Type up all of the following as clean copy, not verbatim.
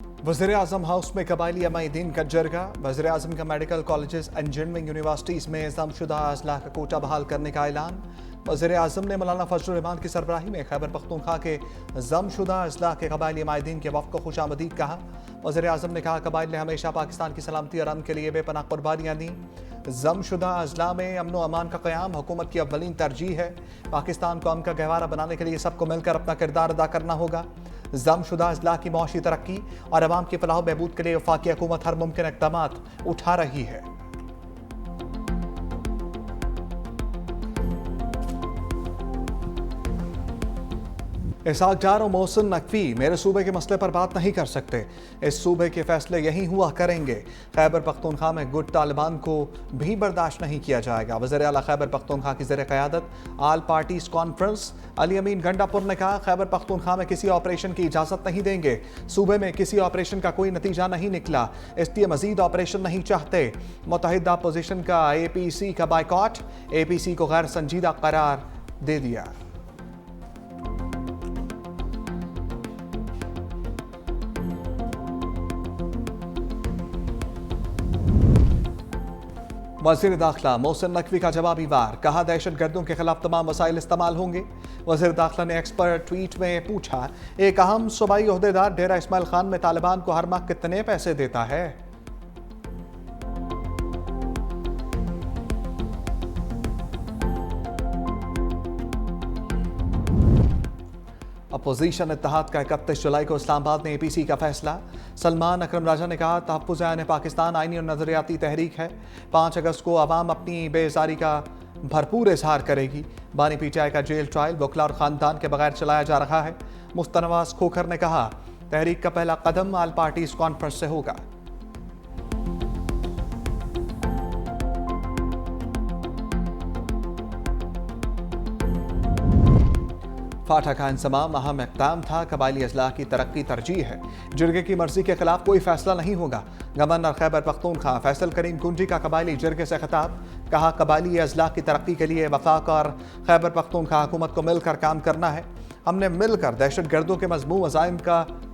वज़ीर-ए-आज़म हाउस में कबायली अमायदीन का जरगा। वज़ीर-ए-आज़म का मेडिकल कॉलेजेस इंजीनियरिंग यूनिवर्सिटीज़ में ज़मशुदा अजला का कोटा बहाल करने का ऐलान। वज़ीर-ए-आज़म ने मौलाना फजल रहमान की सरबराही में खैबर पख्तूनख्वा के ज़मशुदा अजला के कबायली अमायदीन के वफ़द को खुशामदीद कहा। वज़ीर-ए-आज़म ने कहा कबाइल ने हमेशा पाकिस्तान की सलामती और अमन के लिए बेपनाह कुर्बानियाँ दी। ज़मशुदा अजला में अमन व अमान का क़याम हुकूमत की अव्वलीन तरजीह है। पाकिस्तान को अमन का गहवारा बनाने के लिए सबको मिलकर अपना किरदार अदा करना होगा। ज़मशुदा अजला की मौशी तरक्की और अवाम की फलाह बहबूद के लिए वफाकी हुकूमत हर मुमकिन इक़दामात उठा रही है। इसहाक डार और मोहसिन नकवी मेरे सूबे के मसले पर बात नहीं कर सकते, इस सूबे के फैसले यहीं हुआ करेंगे। खैबर पख्तूनख्वा में गुट तालिबान को भी बर्दाश्त नहीं किया जाएगा। वज़ीर आला खैबर पख्तूनख्वा की ज़ेर क़यादत आल पार्टीज़ कॉन्फ्रेंस अली अमीन गंडापुर ने कहा खैबर पख्तूनख्वा में किसी ऑपरेशन की इजाज़त नहीं देंगे। सूबे में किसी ऑपरेशन का कोई नतीजा नहीं निकला, इसलिए मजीद ऑपरेशन नहीं चाहते। मुत्तहिदा अपोजिशन का APC का बाइकॉट, APC को गैर संजीदा करार दे दिया। वज़ीर दाखिला मोहसिन नकवी का जवाबी वार, कहा दहशत गर्दों के खिलाफ तमाम वसाइल इस्तेमाल होंगे। वज़ीर दाखिला ने एक्सपर्ट ट्वीट में पूछा एक अहम सूबाई ओहदेदार डेरा इस्माइल खान में तालिबान को हर माह कितने पैसे देता है? अपोजिशन इत्तेहाद का 31 जुलाई को इस्लामाबाद में APC का फैसला। सलमान अकरम राजा ने कहा तहफ़्फ़ुज़-ए-आइन पाकिस्तान आइनी और नज़रियाती तहरीक है। 5 अगस्त को अवाम अपनी बेजारी का भरपूर इजहार करेगी। बानी PTI का जेल ट्रायल वकला और ख़ानदान के बगैर चलाया जा रहा है। मुफ्ती नवाज़ खोखर ने कहा तहरीक का पहला कदम आल पार्टीज़ कॉन्फ्रेंस से होगा। फाटा का इंसमाम अहम इक़दाम था, कबायली अजला की तरक्की तरजीह है। जिरगे की मर्जी के खिलाफ कोई फैसला नहीं होगा। गवर्नर खैबर पख्तूनख्वा फैसल करीम कुंजी का कबायली जिरगे से खिताब, कहा कबायली अजला की तरक्की के लिए वफाक और खैबर पख्तूनख्वा हुकूमत को मिलकर काम करना है। हमने मिलकर दहशत गर्दों के मज़मूम अज़ाइम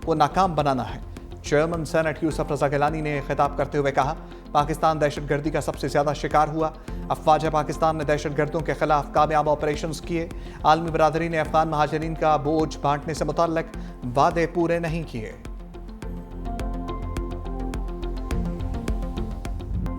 को नाकाम बनाना है। चेयरमैन सेनेट यूसुफ रज़ा गिलानी ने खिताब करते हुए कहा पाकिस्तान दहशत गर्दी का सबसे ज़्यादा शिकार हुआ। अफवाज पाकिस्तान ने दहशत गर्दों के खिलाफ कामयाब ऑपरेशंस किए। आलमी बरादरी ने अफगान महाजरीन का बोझ बांटने से मुतल्लिक वादे पूरे नहीं किए।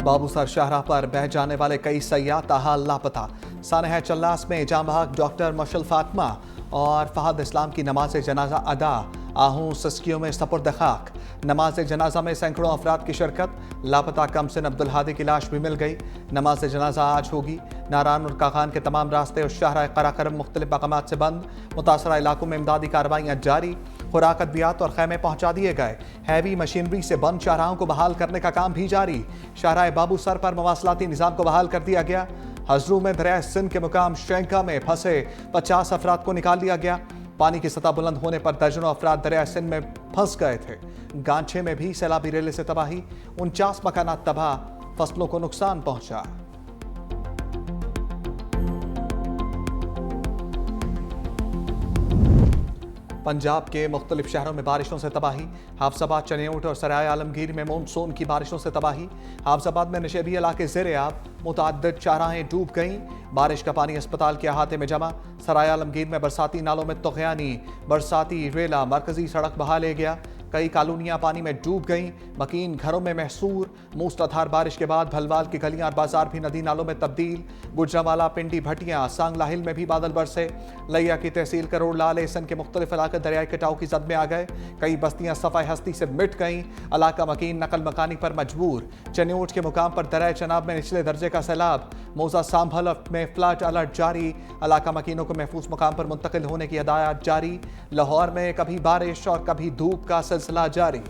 बाबूसर शाहराह पर बह जाने वाले कई सयाह ताहाल लापता। सानहा चल्लास में जाम बहक डॉक्टर मशल फातिमा और फहद इस्लाम की नमाज जनाजा अदा। आहूं सस्कियों में सपुर्द खाक। नमाज जनाजा में सैकड़ों अफराद की शिरकत। लापता कमसिन अब्दुल हादी की लाश भी मिल गई। नमाज जनाजा आज होगी। नारान और काखान के तमाम रास्ते और शाहराह कराकरम मुख्तलिफ मकामात से बंद। मुतासरा इलाकों में इमदादी कार्रवाइयाँ जारी। खुराक अद्वियात और खैमे पहुंचा दिए गए। हैवी मशीनरी से बंद शाहराहों को बहाल करने का काम भी जारी। शाहराह बाबू सर पर मवासलाती निज़ाम को बहाल कर दिया गया। हजरू में दरिया सिंध के मुकाम शेंका में फंसे 50 अफराद को निकाल लिया गया। पानी की सतह बुलंद होने पर दर्जनों अफराद दरिया सिंध में फंस गए थे। गांछे में भी सैलाबी रेले से तबाही। 49 मकानात तबाह, फसलों को नुकसान पहुंचा। पंजाब के मुख्तलिफ शहरों में बारिशों से तबाही। हाफजाबाद, चनेऊट और सराय आलमगीर में मानसून की बारिशों से तबाही। हाफजाबाद में नशेबी इलाके ज़ेर-ए-आब, मुतअद्दिद चाराहें डूब गईं। बारिश का पानी अस्पताल के अहाते में जमा। सराय आलमगीर में बरसाती नालों में तुग़यानी। बरसाती रेला मरकजी सड़क बहा ले गया। कई कॉलोनियां पानी में डूब गईं। मकीन घरों में महसूर। मूसलाधार बारिश के बाद भलवाल की गलियां और बाजार भी नदी नालों में तब्दील। गुजरावाला, पिंडी, भटियां, सांगला हिल में भी बादल बरसे। लिया की तहसील करोड़ लाल एसन के मुख्तलिफ इलाके दरियाई कटाव की जद में आ गए। कई बस्तियां सफ़ाई हस्ती से मिट गईं। इलाका मकीन नकल मकानी पर मजबूर। चनेऊट के मुकाम पर दरिया चनाब में निचले दर्जे का सैलाब। मौजा सांभल में फ्लड अलर्ट जारी। इलाका मकीनों को महफूज मुकाम पर मुंतकिल होने की हिदायत जारी। लाहौर में कभी बारिश और कभी धूप का सिलसिला जारी।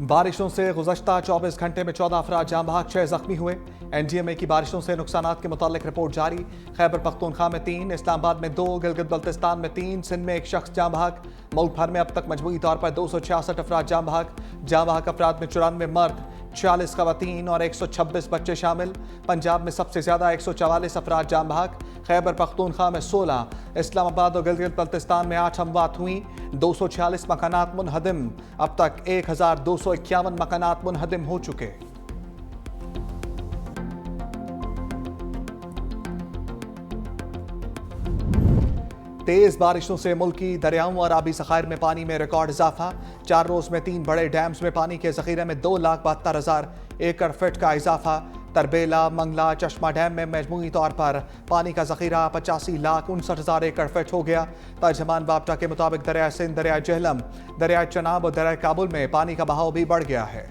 बारिशों से गुज़श्ता 24 घंटे में 14 अफराद जाम बहक, 6 जख्मी हुए। NDMA की बारिशों से नुकसानात के मुतालिक रिपोर्ट जारी। खैबर पख्तूनख्वा में 3, इस्लामाबाद में 2, गिलगित बल्तिस्तान में 3, सिंध में 1 शख्स जाम बहक। मुल्क भर में अब तक मजमूई तौर पर 266 अफराद जाम बहक। जाम बहक अफराद में 94 मर्द, 40 खवातीन और 126 बच्चे शामिल। पंजाब में सबसे ज्यादा 144 अफराद जान बहक। खैबर पख्तूनख्वा में 16, इस्लामाबाद और गिलगित बल्तिस्तान में 8 अमवात हुई। 246 मकानात मुनहदिम। अब तक 1251 मकानात मुनहदिम हो चुके। तेज बारिशों से मुल्की दरियाओं और आबी ज़खायर में पानी में रिकॉर्ड इजाफा। 4 रोज में 3 बड़े डैम्स में पानी के जखीरे में 2,72,000 एकड़ फीट का इजाफा। तरबेला, मंगला, चश्मा डैम में मजमूई तौर पर पानी का जखीरा 85,59,000 एकड़ फीट हो गया। तर्जमान बाप्टा के मुताबिक दरिया सिंध, दरिया जहलम, दरिया चनाब और दरिया काबुल में पानी का बहाव भी बढ़ गया है।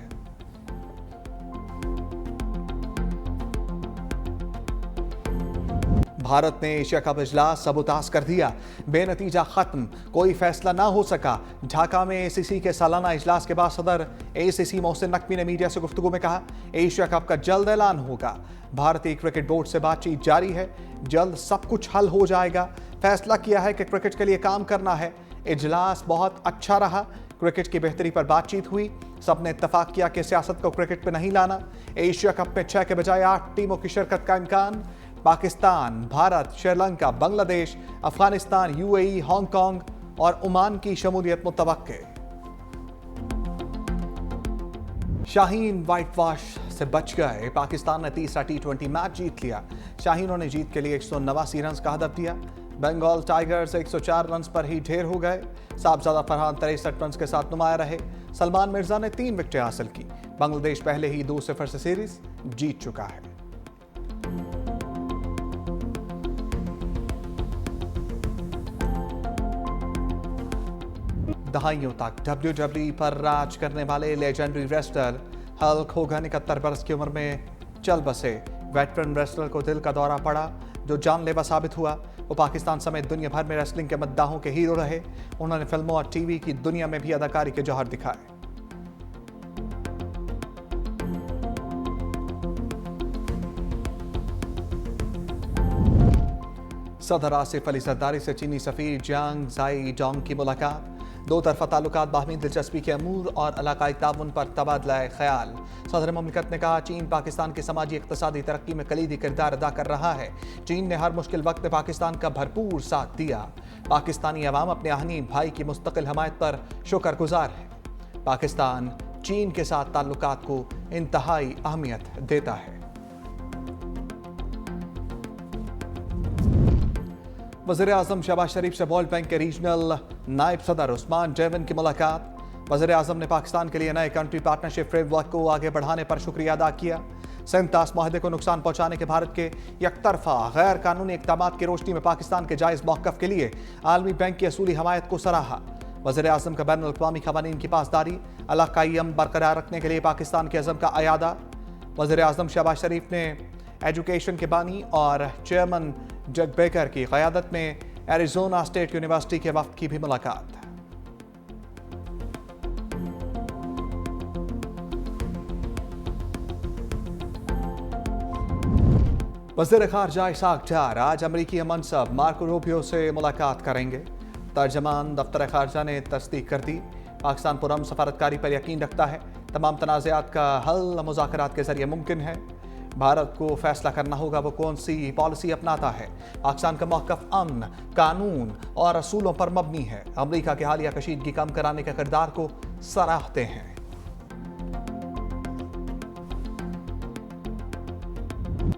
भारत ने एशिया कप इजलास सबूताज कर दिया, बेनतीजा खत्म, कोई फैसला ना हो सका। ढाका में एसीसी के सालाना इजलास के बाद सदर एसीसी मोहसिन नकवी ने मीडिया से गुफ्तगू में कहा, एशिया कप का जल्द ऐलान होगा। भारतीय क्रिकेट बोर्ड से बातचीत जारी है, जल्द सब कुछ हल हो जाएगा। फैसला किया है कि क्रिकेट के लिए काम करना है। इजलास बहुत अच्छा रहा, क्रिकेट की बेहतरी पर बातचीत हुई। सबने इत्तफाक किया कि सियासत को क्रिकेट पर नहीं लाना। एशिया कप में 6 के बजाय 8 टीमों की शिरकत का इम्कान। पाकिस्तान, भारत, श्रीलंका, बांग्लादेश, अफगानिस्तान, यूएई, हांगकांग और ओमान की शमूलियत मुतवक्के। शाहीन व्हाइट वॉश से बच गए। पाकिस्तान ने तीसरा T20 मैच जीत लिया। शाहीनों ने जीत के लिए 189 रन का हदफ दिया। बंगाल टाइगर्स 104 रन पर ही ढेर हो गए। साहबजादा फरहान 63 रन के साथ नुमाया रहे। सलमान मिर्जा ने 3 विकेटें हासिल की। बांग्लादेश पहले ही 2-0 से सीरीज जीत चुका है। दहाइयों तक WWE पर राज करने वाले लेजेंडरी रेसलर हल्क होगन 71 बरस की उम्र में चल बसे। वेटरन रेसलर को दिल का दौरा पड़ा जो जानलेवा साबित हुआ। वो पाकिस्तान समेत दुनिया भर में रेसलिंग के मद्दाहों के हीरो रहे। उन्होंने फिल्मों और टीवी की दुनिया में भी अदाकारी के जौहर दिखाए। सदर आसिफ अली जरदारी से चीनी सफीर जियांग जाई डोंग की मुलाकात। दो तरफा ताल्लुकात बाहमी दिलचस्पी के अमूर और इलाकाई ताउन पर तबादला ख्याल। सदर मुमलिकत ने कहा, चीन पाकिस्तान की समाजी इक्तसादी तरक्की में कलीदी किरदार अदा कर रहा है। चीन ने हर मुश्किल वक्त में पाकिस्तान का भरपूर साथ दिया। पाकिस्तानी अवाम अपने आहनी भाई की मुस्तकिल हमायत पर शुक्रगुजार है। पाकिस्तान चीन के साथ ताल्लुकात को इंतहाई अहमियत देता है। वज़ीर-ए-आज़म शहबाज शरीफ से वर्ल्ड बैंक के रीजनल नायब सदर उस्मान जैवन की मुलाकात। वज़ीर-ए-आज़म ने पाकिस्तान के लिए नए कंट्री पार्टनरशिप फ्रेमवर्क को आगे बढ़ाने पर शुक्रिया अदा किया। सेंतास माहदे को नुकसान पहुंचाने के भारत के यकतरफा गैर कानूनी इक़दामात की रोशनी में पाकिस्तान के जायज़ मौक़िफ़ के लिए आलमी बैंक की असूली हमायत को सराहा। वज़ीर-ए-आज़म का बैनुल अक़वामी क़वानीन की पासदारी इलाक़ाई अमन बरकरार रखने के लिए पाकिस्तान के अज़म का अयादा। वज़ीर-ए-आज़म शहबाज शरीफ ने एजुकेशन के बानी और चेयरमैन जग बेकर की क़यादत में एरिज़ोना स्टेट यूनिवर्सिटी के वफ़द की भी मुलाकात। वज़ीर ख़ारजा इसाक डार आज अमरीकी मनसब मार्को रूबियो से मुलाकात करेंगे। तर्जमान दफ्तर ख़ारजा ने तस्दीक कर दी। पाकिस्तान पुरअमन सफारतकारी पर यकीन रखता है। तमाम तनाज़ात का हल मुज़ाकरात के ज़रिए मुमकिन है। भारत को फैसला करना होगा वो कौन सी पॉलिसी अपनाता है। पाकिस्तान का मौक़िफ़ अमन, कानून और असूलों पर मबनी है। अमरीका के हालिया कशीदगी कम कराने के किरदार को सराहते हैं।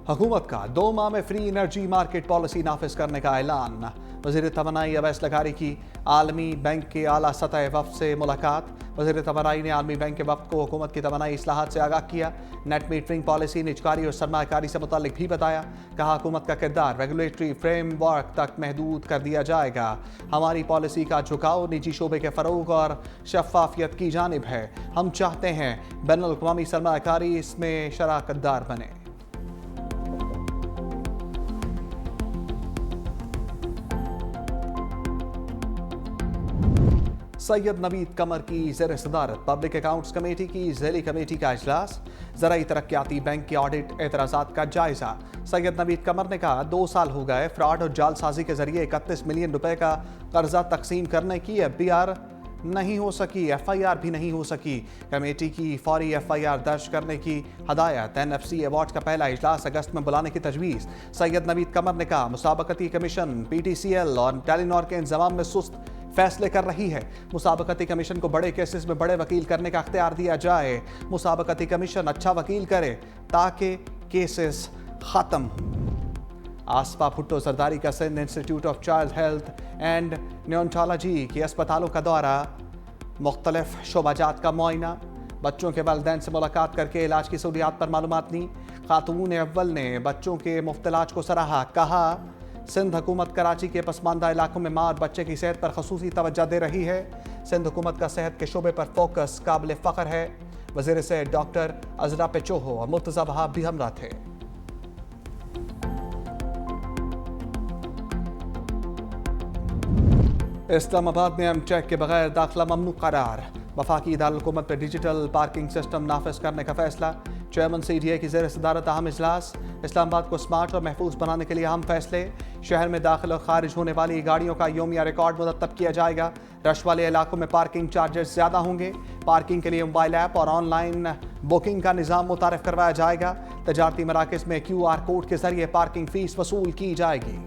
हुकूमत का 2 माह में फ्री एनर्जी मार्केट पॉलिसी नाफिज करने का ऐलान। वज़ीर तवानाई अवैस लगारी की आलमी बैंक के आला सतह वफ़द से मुलाकात। वज़ीर तवानाई ने आलमी बैंक के वफ़द को हुकूमत की तवानाई इस्लाहात से आगाह किया। नेट मीटरिंग पॉलिसी, निजकारी और सरमायाकारी से मुताल्लिक भी बताया। कहा, हुकूमत का किरदार रेगुलेटरी फ्रेमवर्क तक महदूद कर दिया जाएगा। हमारी पॉलिसी का झुकाव निजी शोबे के फ़रोग़ और शफ़ाफ़ियत की जानिब है। हम चाहते हैं बैनुल अक़वामी सरमायाकारी इसमें शराकतदार बने। सैयद नवीद कमर की ज़ेर सदारत पब्लिक अकाउंट्स कमेटी की ज़ैली कमेटी का इजलास। ज़राई तरक्याती बैंक के ऑडिट एतराज़ात का जायज़ा। सैयद नवीद कमर ने कहा, 2 साल हो गए फ्रॉड और जालसाजी के जरिए 31 मिलियन रुपए का कर्जा तकसीम करने की। FBR नहीं हो सकी, FIR भी नहीं हो सकी। कमेटी की फौरी FIR दर्ज करने की हदायत। NFC अवार्ड का पहला इजलास अगस्त में बुलाने की तजवीज़। सैयद नवीद कमर ने कहा मुसाबकती कमीशन PTCL और टेलीनॉर के इंतजाम में सुस्त फैसले कर रही है। मुसाबकती कमीशन को बड़े केसेस में बड़े वकील करने का अख्तियार दिया जाए। मुसाबकती कमीशन अच्छा वकील करे ताकि केसेस खत्म हो। आसफा भुट्टो जरदारी का Sindh institute of child health and neurology के अस्पतालों का दौरा। मुख्तलिफ शोबाजात का मुआयना। बच्चों के वालिदैन से मुलाकात करके इलाज की सहूलियात पर मालूमात ली। खातून अव्वल ने बच्चों के मुफ्त इलाज को सराहा। कहा सिंध हुकूमत कराची के पसमानदा इलाकों में माँ और बच्चे की सेहत पर खसूसी तवज्जो दे रही है। सिंध हुकूमत का सेहत के शोबे पर फोकस काबिल फ़ख्र है। वज़ीर सेहत डॉक्टर अजरा पेचोहो और मुर्तज़ा वहाब भी हमरा थे। इस्लामाबाद में एमचेक के बगैर दाखिला ममनू करार। वफाकी दारुल हुकूमत पर डिजिटल पार्किंग सिस्टम नाफिज करने का फैसला। चेयरमैन CDA की ज़ेर सदारत अहम इजलास। इस्लामाबाद को स्मार्ट और महफूज बनाने के लिए अहम फैसले। शहर में दाखिल और खारिज होने वाली गाड़ियों का योमिया रिकॉर्ड मुरतब किया जाएगा। रश वाले इलाकों में पार्किंग चार्जेस ज़्यादा होंगे। पार्किंग के लिए मोबाइल ऐप और ऑनलाइन बुकिंग का निज़ाम मुतारिफ करवाया जाएगा। तजारती मराकज़ में QR कोड के जरिए पार्किंग फ़ीस वसूल की जाएगी।